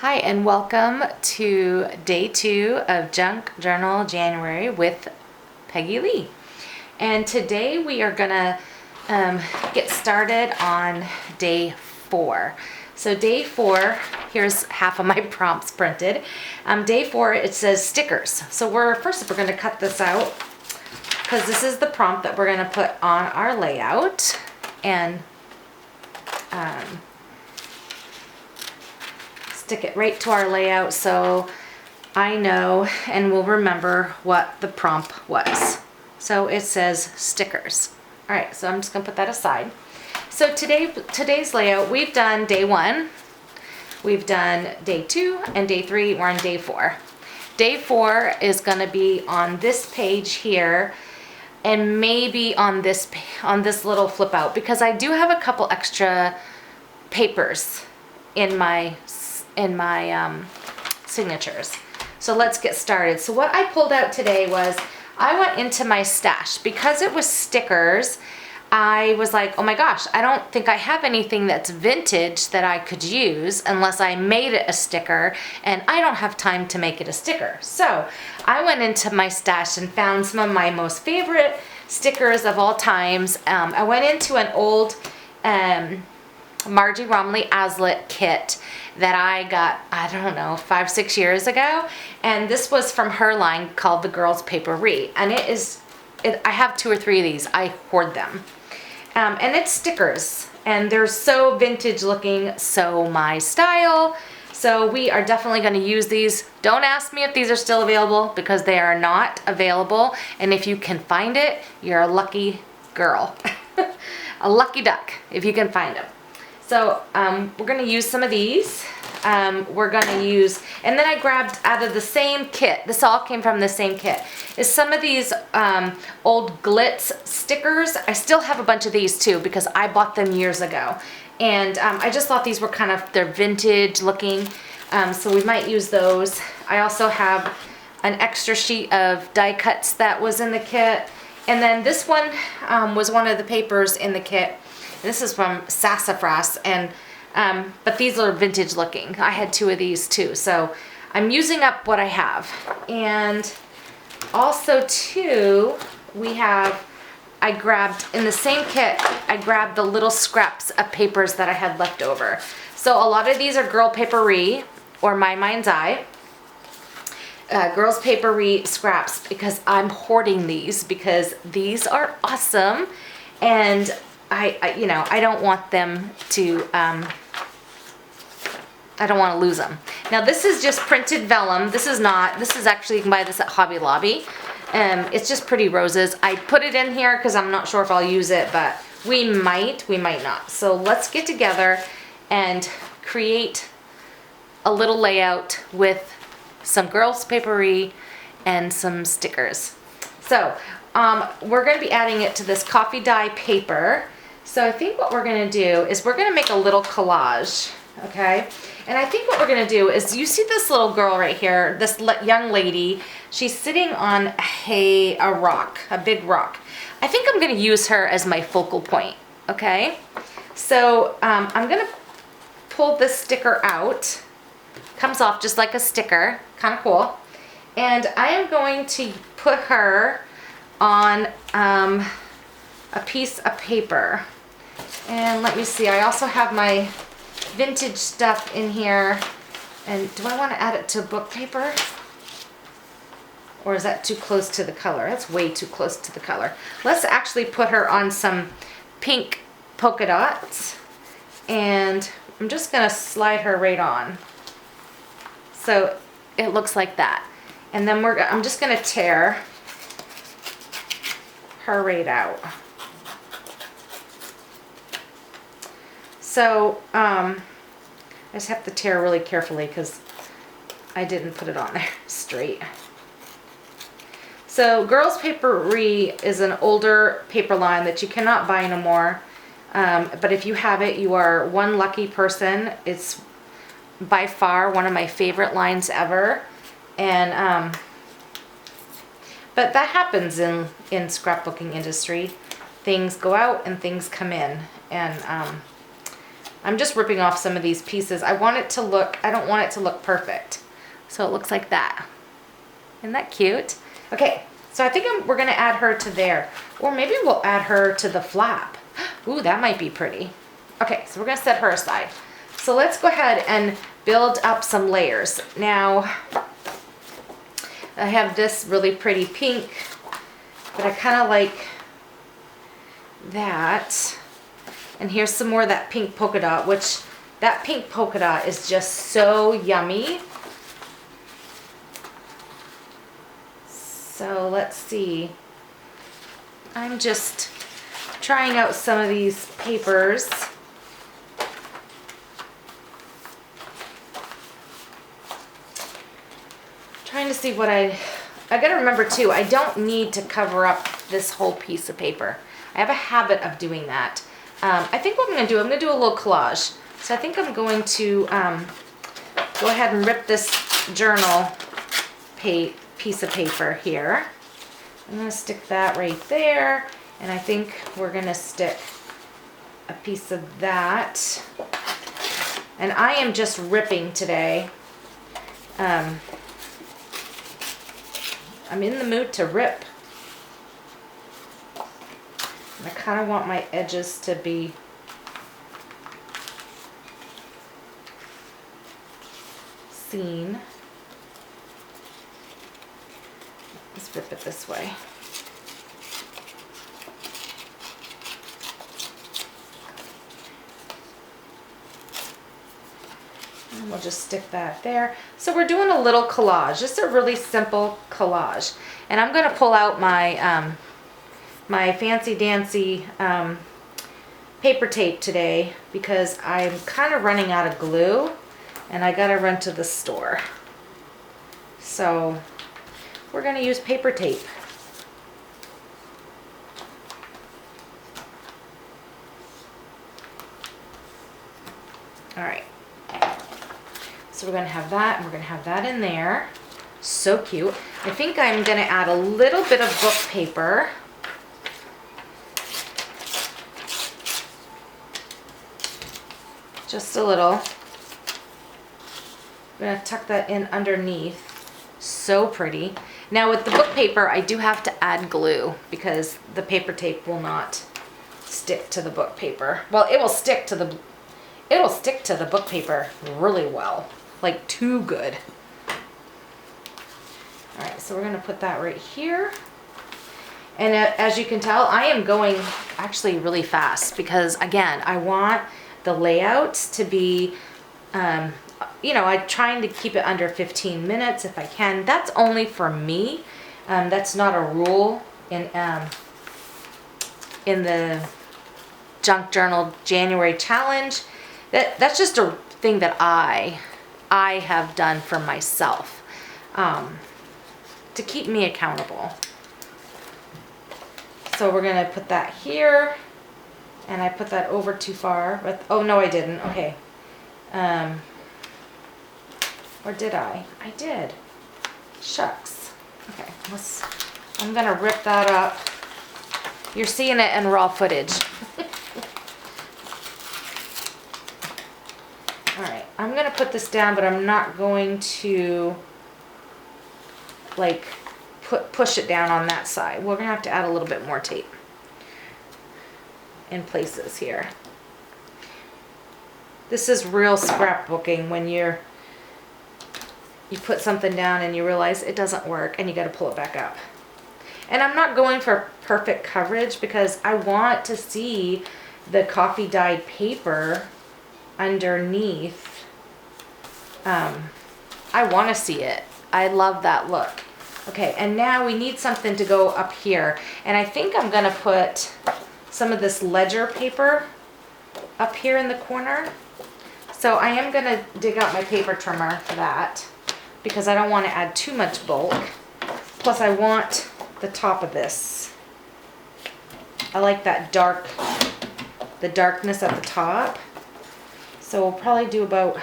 Hi, and welcome to day 2 of Junk Journal January with Peggy Lee. And today we are gonna get started on day 4. So day 4, here's half of my prompts printed. Day 4, it says stickers. So we're gonna cut this out because this is the prompt that we're gonna put on our layout. And stick it right to our layout so I know and will remember what the prompt was. So it says stickers. All right, so I'm just gonna put that aside. So today's layout, we've done day 1, we've done day 2, and day 3, we're on day 4. Day 4 is gonna be on this page here, and maybe on this little flip out, because I do have a couple extra papers in my signatures. So let's get started. So what I pulled out today was, I went into my stash because it was stickers. I was like, oh my gosh, I don't think I have anything that's vintage that I could use unless I made it a sticker, and I don't have time to make it a sticker. So I went into my stash and found some of my most favorite stickers of all times. I went into an old Margie Romley Aslet kit that I got, I don't know, 5-6 years ago, and this was from her line called the Girls Paperie, and I have 2 or 3 of these. I hoard them, and it's stickers, and they're so vintage looking, so my style. So we are definitely going to use these. Don't ask me if these are still available, because they are not available, and if you can find it, you're a lucky girl. A lucky duck if you can find them. So we're going to use some of these. We're going to use, and then I grabbed out of the same kit, this all came from the same kit, is some of these old Glitz stickers. I still have a bunch of these too, because I bought them years ago. And I just thought these were they're vintage looking, so we might use those. I also have an extra sheet of die cuts that was in the kit. And then this one was one of the papers in the kit. This is from Sassafras, and but these are vintage looking. I had 2 of these too, so I'm using up what I have. And also too, I grabbed in the same kit, I grabbed the little scraps of papers that I had left over. So a lot of these are Girl Paperie or My Mind's Eye. Girls Paperie scraps, because I'm hoarding these because these are awesome, and I don't want them to, I don't want to lose them. Now this is just printed vellum. This is actually, you can buy this at Hobby Lobby. It's just pretty roses. I put it in here because I'm not sure if I'll use it, but we might not. So let's get together and create a little layout with some Girls Paperie and some stickers. So we're going to be adding it to this coffee dye paper. So I think what we're going to do is we're going to make a little collage, okay? And I think what we're going to do is, you see this little girl right here, this young lady, she's sitting on a rock, a big rock. I think I'm going to use her as my focal point, okay? So I'm going to pull this sticker out. Comes off just like a sticker, kind of cool. And I am going to put her on a piece of paper. And let me see, I also have my vintage stuff in here. And do I want to add it to book paper? Or is that too close to the color? That's way too close to the color. Let's actually put her on some pink polka dots. And I'm just going to slide her right on. So it looks like that. And then I'm just going to tear her right out. So I just have to tear really carefully because I didn't put it on there straight. So Girls Paperie is an older paper line that you cannot buy no more. But if you have it, you are one lucky person. It's by far one of my favorite lines ever. And but that happens in scrapbooking industry. Things go out and things come in, and I'm just ripping off some of these pieces. I don't want it to look perfect. So it looks like that. Isn't that cute? Okay, so I think we're gonna add her to there. Or maybe we'll add her to the flap. Ooh, that might be pretty. Okay, so we're gonna set her aside. So let's go ahead and build up some layers. Now, I have this really pretty pink, but I kind of like that. And here's some more of that pink polka dot, which that pink polka dot is just so yummy. So let's see. I'm just trying out some of these papers. Trying to see what I gotta remember too, I don't need to cover up this whole piece of paper. I have a habit of doing that. I think what I'm gonna do a little collage. So I think I'm going to go ahead and rip this journal piece of paper here. I'm gonna stick that right there, and I think we're gonna stick a piece of that. And I am just ripping today. I'm in the mood to rip. And I kind of want my edges to be seen. Let's rip it this way. And we'll just stick that there. So we're doing a little collage, just a really simple collage. And I'm going to pull out my my fancy dancy paper tape today because I'm kind of running out of glue and I got to run to the store. So we're going to use paper tape. All right. So we're going to have that, and we're going to have that in there. So cute. I think I'm going to add a little bit of book paper. Just a little. I'm going to tuck that in underneath. So pretty. Now with the book paper, I do have to add glue because the paper tape will not stick to the book paper. Well, it will stick to the book paper really well. Like too good. All right, so we're going to put that right here. And as you can tell, I am going actually really fast because again, I want the layout to be, you know, I'm trying to keep it under 15 minutes if I can. That's only for me. That's not a rule in the Junk Journal January challenge. That's just a thing that I have done for myself to keep me accountable. So we're gonna put that here, and I put that over too far. But oh no, I didn't. Okay. Or did I? I did. Shucks. Okay. I'm gonna rip that up. You're seeing it in raw footage. Alright, I'm going to put this down, but I'm not going to like push it down on that side. We're going to have to add a little bit more tape in places here. This is real scrapbooking when you put something down and you realize it doesn't work and you got to pull it back up. And I'm not going for perfect coverage because I want to see the coffee dyed paper underneath. I want to see it. I love that look. Okay, and now we need something to go up here. And I think I'm going to put some of this ledger paper up here in the corner. So I am going to dig out my paper trimmer for that because I don't want to add too much bulk. Plus I want the top of this. I like that the darkness at the top. So we'll probably do about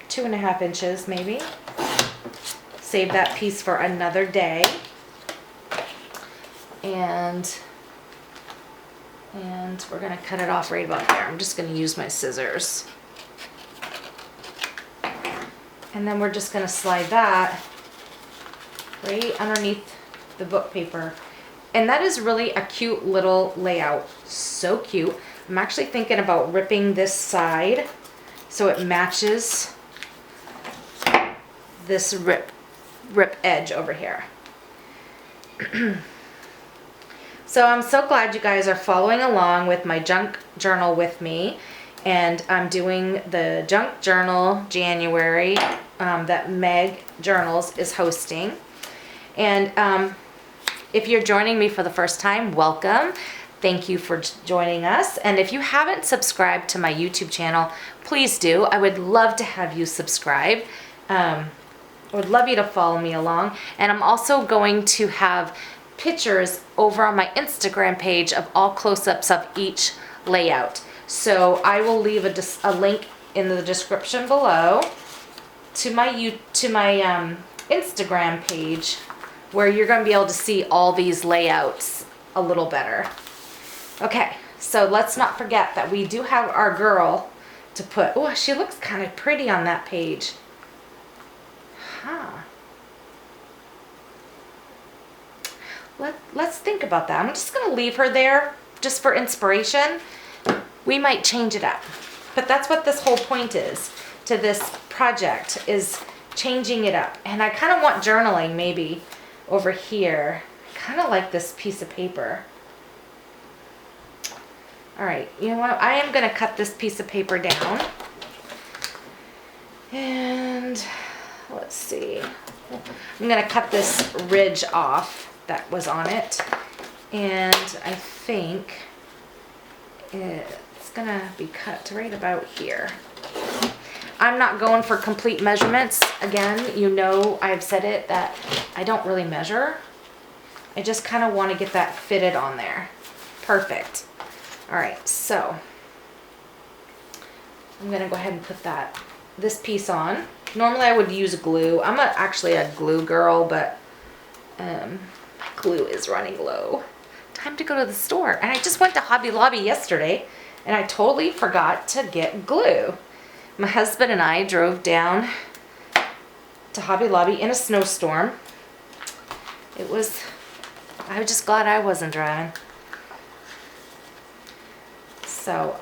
2.5 inches maybe. Save that piece for another day. And And we're gonna cut it off right about there. I'm just gonna use my scissors. And then we're just gonna slide that right underneath the book paper. And that is really a cute little layout. So cute. I'm actually thinking about ripping this side so it matches this rip edge over here. So I'm so glad you guys are following along with my junk journal with me. And I'm doing the junk journal January that Meg Journals is hosting. And if you're joining me for the first time, welcome. Thank you for joining us. And if you haven't subscribed to my YouTube channel, please do. I would love to have you subscribe. I would love you to follow me along. And I'm also going to have pictures over on my Instagram page of all close-ups of each layout. So I will leave a link in the description below to my Instagram page where you're going to be able to see all these layouts a little better. Okay, so let's not forget that we do have our girl to put. Oh, she looks kind of pretty on that page. Huh. Let's think about that. I'm just going to leave her there just for inspiration. We might change it up. But that's what this whole point is to this project, is changing it up. And I kind of want journaling maybe over here. I kind of like this piece of paper. All right, you know what? I am going to cut this piece of paper down. And let's see. I'm going to cut this ridge off that was on it. And I think it's going to be cut right about here. I'm not going for complete measurements. Again, you know I've said it that I don't really measure. I just kind of want to get that fitted on there. Perfect. All right, so I'm going to go ahead and put this piece on. Normally I would use glue. I'm actually a glue girl, but glue is running low. Time to go to the store. And I just went to Hobby Lobby yesterday and I totally forgot to get glue. My husband and I drove down to Hobby Lobby in a snowstorm. I was just glad I wasn't driving. So,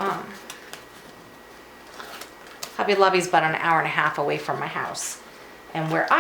Hobby Lobby's about an hour and a half away from my house. And where I